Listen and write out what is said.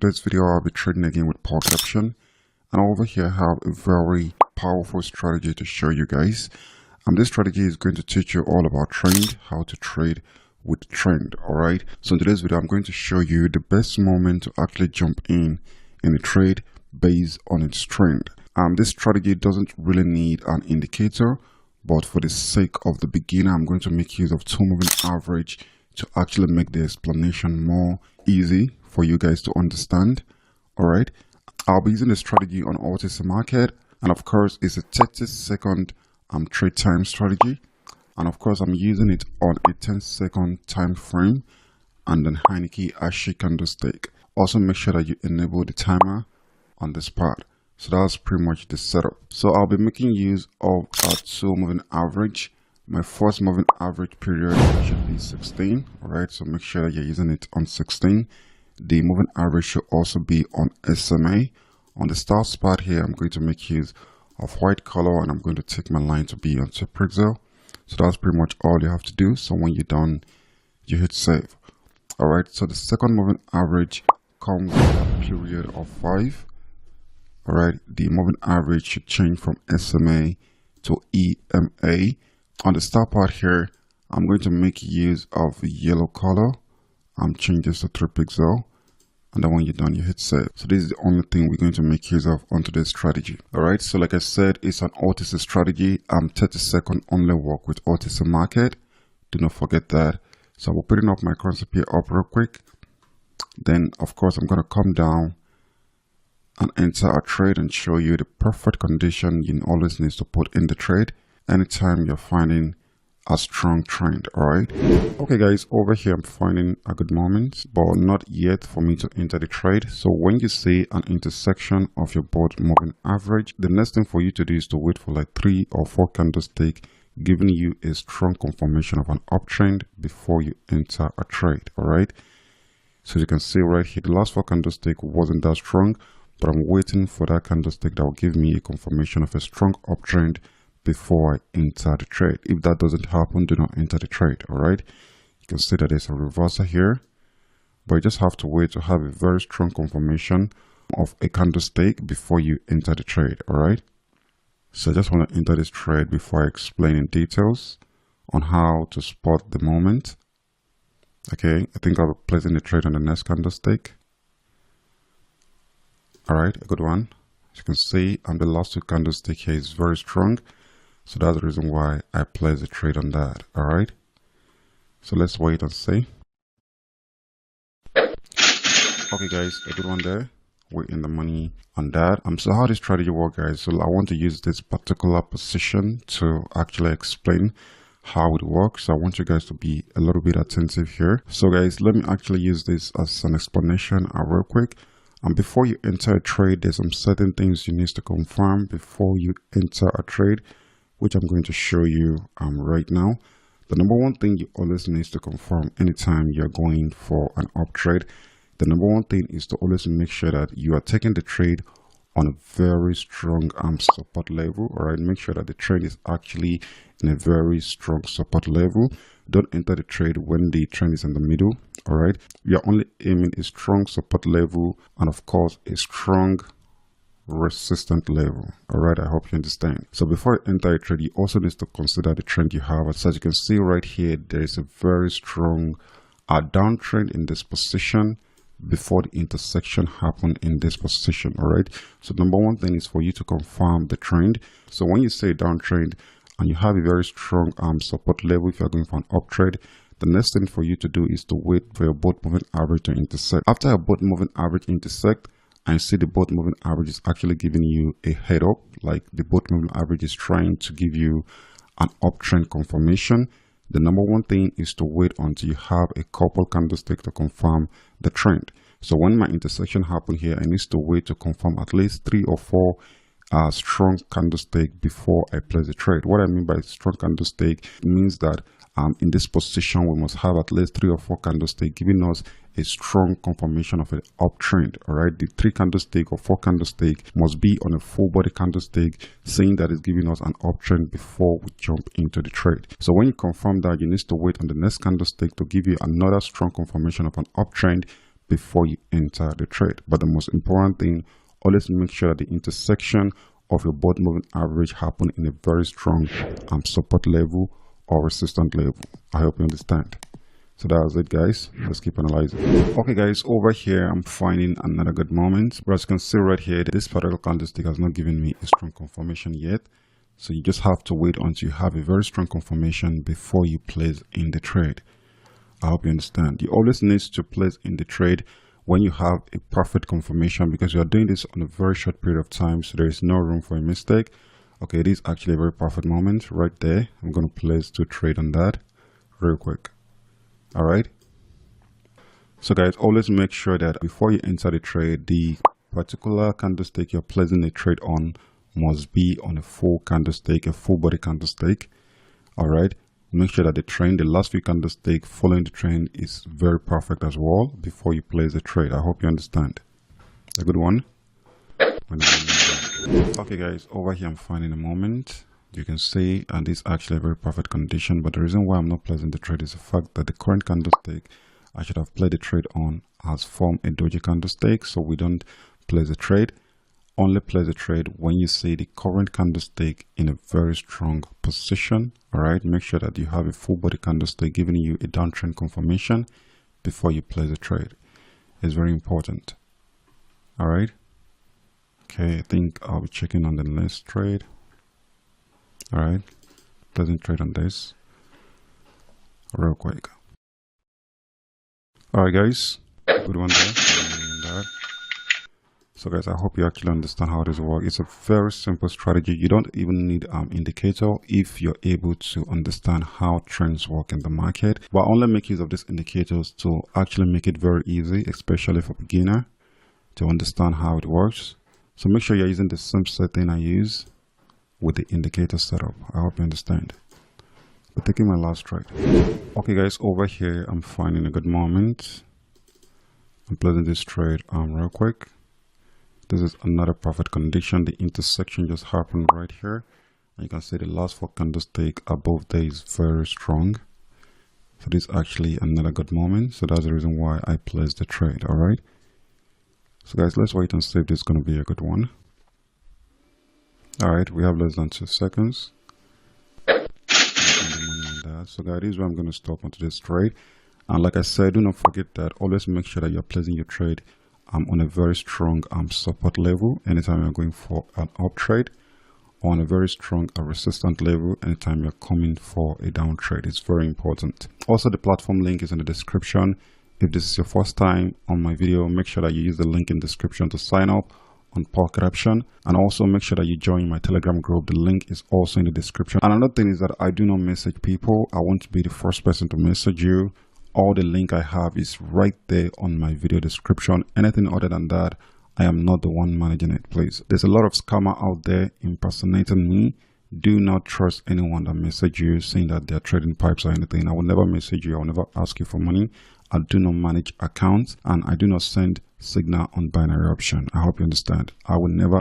This video I'll be trading again with Pocketoption, and over here I have a very powerful strategy to show you guys. And this strategy is going to teach you all about trend, how to trade with trend. Alright, so in today's video I'm going to show you the best moment to actually jump in a trade based on its trend. This strategy doesn't really need an indicator, but for the sake of the beginner I'm going to make use of 2 moving average to actually make the explanation more easy for you guys to understand. Alright, I'll be using the strategy on OTC market, and of course it's a 30-second trade time strategy, and of course I'm using it on a 10-second time frame and then Heineke Ashi candlestick. Also make sure that you enable the timer on this part. So that's pretty much the setup. So I'll be making use of a 2 moving average. My first moving average period should be 16. Alright, so make sure that you're using it on 16. The moving average should also be on SMA. On the start spot here, I'm going to make use of white color, and I'm going to take my line to be on 2 pixel. So that's pretty much all you have to do. So when you're done, you hit save. Alright, so the second moving average comes with a period of 5. Alright, the moving average should change from SMA to EMA. On the start part here, I'm going to make use of yellow color. Change this to 3 pixel, and then when you're done, you hit save. So this is the only thing we're going to make use of on today's strategy. Alright, so like I said, it's an OTC strategy. 30-second only work with OTC market. Do not forget that. So we're putting up my currency pair up real quick. Then of course I'm going to come down and enter a trade and show you the perfect condition you always need to put in the trade anytime you're finding a strong trend. Alright, okay guys, over here I'm finding a good moment, but not yet for me to enter the trade. So when you see an intersection of your both moving average, the next thing for you to do is to wait for like 3 or 4 candlesticks giving you a strong confirmation of an uptrend before you enter a trade. Alright, so you can see right here the last 4 candlesticks wasn't that strong, but I'm waiting for that candlestick that will give me a confirmation of a strong uptrend before I enter the trade. If that doesn't happen, do not enter the trade. Alright, you can see that there's a reversal here, but you just have to wait to have a very strong confirmation of a candlestick before you enter the trade. Alright, so I just want to enter this trade before I explain in details on how to spot the moment. Okay, I think I'll be placing the trade on the next candlestick. Alright, a good one. As you can see, the last 2 candlestick here is very strong. So that's the reason why I place a trade on that. Alright, so let's wait and see. Okay guys, a good one there. We're in the money on that. So how this strategy works, guys, so I want to use this particular position to actually explain how it works. So I want you guys to be a little bit attentive here. So guys, let me actually use this as an explanation real quick. And before you enter a trade, there's some certain things you need to confirm before you enter a trade, which I'm going to show you right now. The number one thing you always need to confirm anytime you're going for an up trade, the number one thing is to always make sure that you are taking the trade on a very strong support level. All right, make sure that the trend is actually in a very strong support level. Don't enter the trade when the trend is in the middle. All right, we are only aiming a strong support level and of course a strong resistant level. All right, I hope you understand. So before you enter a trade, you also need to consider the trend you have. As you can see right here, there is a very strong downtrend in this position before the intersection happened in this position. All right, so number one thing is for you to confirm the trend. So when you say downtrend and you have a very strong support level, if you're going for an up trade, the next thing for you to do is to wait for your both moving average to intersect. After your both moving average intersect and you see the both moving average is actually giving you a head up, like the both moving average is trying to give you an uptrend confirmation, the number one thing is to wait until you have a couple candlesticks to confirm the trend. So when my intersection happened here, I need to wait to confirm at least 3 or 4 strong candlestick before I place the trade. What I mean by strong candlestick means that in this position we must have at least 3 or 4 candlestick giving us a strong confirmation of an uptrend. All right, the 3 candlestick or 4 candlestick must be on a full body candlestick saying that it's giving us an uptrend before we jump into the trade. So when you confirm that, you need to wait on the next candlestick to give you another strong confirmation of an uptrend before you enter the trade. But the most important thing, always make sure that the intersection of your both moving average happen in a very strong support level or resistance level. I hope you understand. So that was it, guys. Let's keep analyzing. Okay, guys, over here I'm finding another good moment. But as you can see right here, this particular candlestick has not given me a strong confirmation yet. So you just have to wait until you have a very strong confirmation before you place in the trade. I hope you understand. You always need to place in the trade when you have a perfect confirmation, because you are doing this on a very short period of time, so there is no room for a mistake. Okay, this is actually a very perfect moment right there. I'm going to place to trade on that real quick. All right. So guys, always make sure that before you enter the trade, the particular candlestick you're placing a trade on must be on a full candlestick, a full body candlestick. All right. Make sure that the trend, the last few candlestick following the trend, is very perfect as well before you place the trade. I hope you understand. A good one. Okay guys, over here I'm finding a moment. You can see, and this is actually a very perfect condition, but the reason why I'm not placing the trade is the fact that the current candlestick I should have played the trade on has formed a doji candlestick, so we don't place the trade. Only place the trade when you see the current candlestick in a very strong position. All right, make sure that you have a full body candlestick giving you a downtrend confirmation before you place the trade. It's very important. All right. Okay, I think I'll be checking on the next trade. All right, doesn't trade on this real quick. All right, guys, good one there. So guys, I hope you actually understand how this works. It's a very simple strategy. You don't even need indicator if you're able to understand how trends work in the market. But only make use of these indicators to actually make it very easy, especially for beginner, to understand how it works. So make sure you're using the same setting I use with the indicator setup. I hope you understand. But taking my last trade. Okay guys, over here I'm finding a good moment. I'm placing this trade real quick. This is another perfect condition. The intersection just happened right here. And you can see the last 4 candlestick above there is very strong. So this is actually another good moment. So that's the reason why I placed the trade. All right. So guys, let's wait and see if this is going to be a good one. All right, we have less than 2 seconds. So guys, this is where I'm going to stop onto this trade. And like I said, do not forget that always make sure that you're placing your trade on a very strong support level anytime you're going for an up trade, or on a very strong resistant level anytime you're coming for a down trade. It's very important. Also, the platform link is in the description. If this is your first time on my video, make sure that you use the link in the description to sign up on Pocketoption, and also make sure that you join my Telegram group. The link is also in the description. And another thing is that I do not message people. I want to be the first person to message you. All the link I have is right there on my video description. Anything other than that, I am not the one managing it, please. There's a lot of scammer out there impersonating me. Do not trust anyone that message you saying that they're trading pipes or anything. I will never message you. I will never ask you for money. I do not manage accounts, and I do not send signal on binary option. I hope you understand. I will never